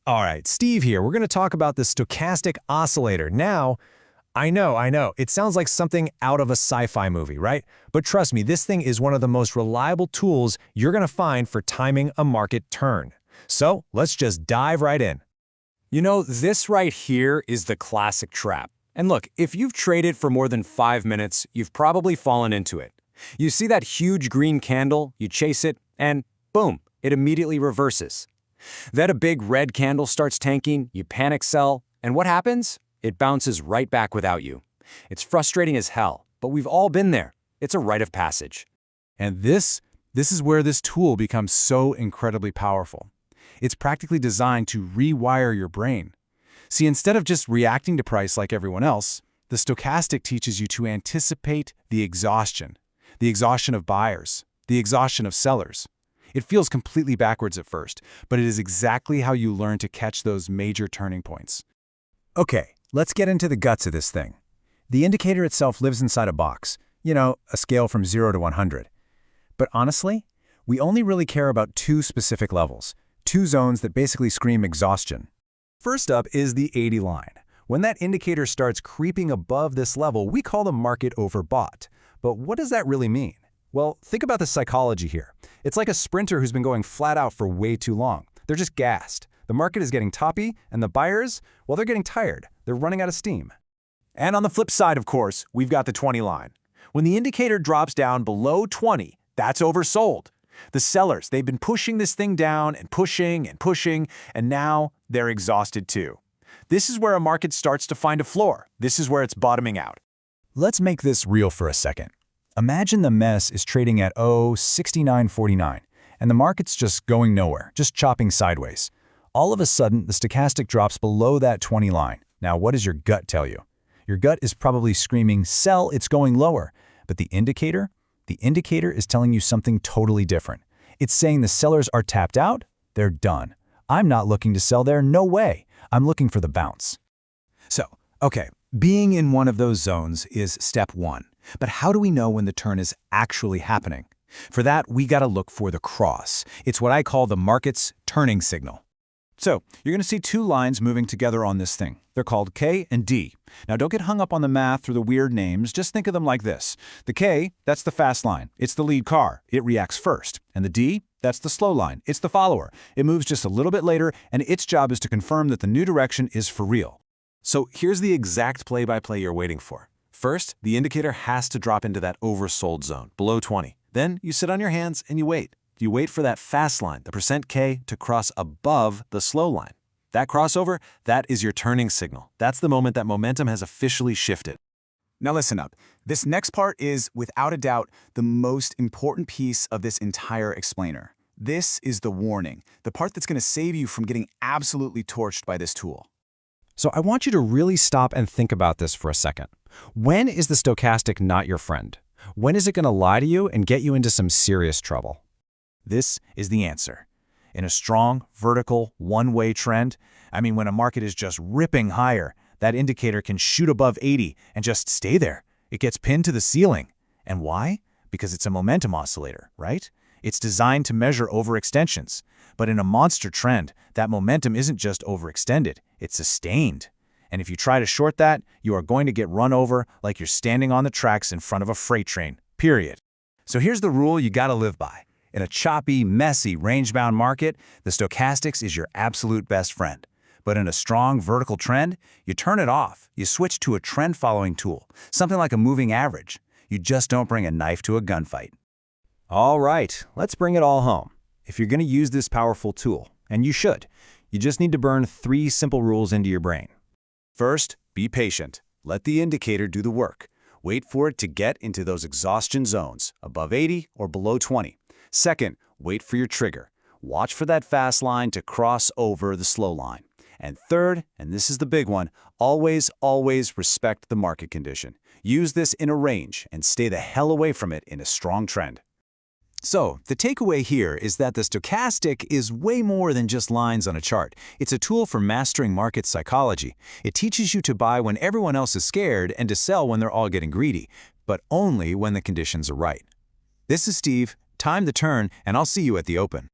All right, Steve here. We're going to talk about the stochastic oscillator. Now, I know, it sounds like something out of a sci-fi movie, right? But trust me, this thing is one of the most reliable tools you're going to find for timing a market turn. So let's just dive right in. You know, this right here is the classic trap. And look, if you've traded for more than 5 minutes, you've probably fallen into it. You see that huge green candle, you chase it, and boom, it immediately reverses. Then a big red candle starts tanking, you panic sell, and what happens? It bounces right back without you. It's frustrating as hell, but we've all been there. It's a rite of passage. And this is where this tool becomes so incredibly powerful. It's practically designed to rewire your brain. See, instead of just reacting to price like everyone else, the stochastic teaches you to anticipate the exhaustion of buyers, the exhaustion of sellers. It feels completely backwards at first, but it is exactly how you learn to catch those major turning points. Okay, let's get into the guts of this thing. The indicator itself lives inside a box, a scale from 0 to 100. But honestly, we only really care about two specific levels, two zones that basically scream exhaustion. First up is the 80 line. When that indicator starts creeping above this level, we call the market overbought. But what does that really mean? Well, think about the psychology here. It's like a sprinter who's been going flat out for way too long. They're just gassed. The market is getting toppy, and the buyers, well, they're getting tired. They're running out of steam. And on the flip side, of course, we've got the 20 line. When the indicator drops down below 20, that's oversold. The sellers, they've been pushing this thing down and pushing, and now they're exhausted too. This is where a market starts to find a floor. This is where it's bottoming out. Let's make this real for a second. Imagine the mess is trading at 69.49, and the market's just going nowhere, just chopping sideways. All of a sudden, the stochastic drops below that 20 line. Now, what does your gut tell you? Your gut is probably screaming, sell, it's going lower. But the indicator is telling you something totally different. It's saying the sellers are tapped out, they're done. I'm not looking to sell there, no way. I'm looking for the bounce. So, okay, being in one of those zones is step one. But how do we know when the turn is actually happening? For that, we gotta look for the cross. It's what I call the market's turning signal. So, you're going to see two lines moving together on this thing. They're called K and D. Now, don't get hung up on the math or the weird names. Just think of them like this. The K, that's the fast line. It's the lead car. It reacts first. And the D, that's the slow line. It's the follower. It moves just a little bit later, and its job is to confirm that the new direction is for real. So, here's the exact play-by-play you're waiting for. First, the indicator has to drop into that oversold zone, below 20. Then, you sit on your hands and you wait. You wait for that fast line, the %K, to cross above the slow line. That crossover, that is your turning signal. That's the moment that momentum has officially shifted. Now listen up. This next part is, without a doubt, the most important piece of this entire explainer. This is the warning, the part that's going to save you from getting absolutely torched by this tool. So I want you to really stop and think about this for a second. When is the stochastic not your friend? When is it going to lie to you and get you into some serious trouble? This is the answer. In a strong, vertical, one-way trend, when a market is just ripping higher, that indicator can shoot above 80 and just stay there. It gets pinned to the ceiling. And why? Because it's a momentum oscillator, right? It's designed to measure overextensions. But in a monster trend, that momentum isn't just overextended, it's sustained. And if you try to short that, you are going to get run over like you're standing on the tracks in front of a freight train, period. So here's the rule you gotta live by. In a choppy, messy, range-bound market, the stochastics is your absolute best friend. But in a strong vertical trend, you turn it off. You switch to a trend-following tool, something like a moving average. You just don't bring a knife to a gunfight. All right, let's bring it all home. If you're going to use this powerful tool, and you should, you just need to burn 3 simple rules into your brain. First, be patient. Let the indicator do the work. Wait for it to get into those exhaustion zones, above 80 or below 20. Second, wait for your trigger. Watch for that fast line to cross over the slow line. And third, and this is the big one, always respect the market condition. Use this in a range and stay the hell away from it in a strong trend. So, the takeaway here is that the stochastic is way more than just lines on a chart. It's a tool for mastering market psychology. It teaches you to buy when everyone else is scared and to sell when they're all getting greedy, but only when the conditions are right. This is Steve. Time to turn, and I'll see you at the open.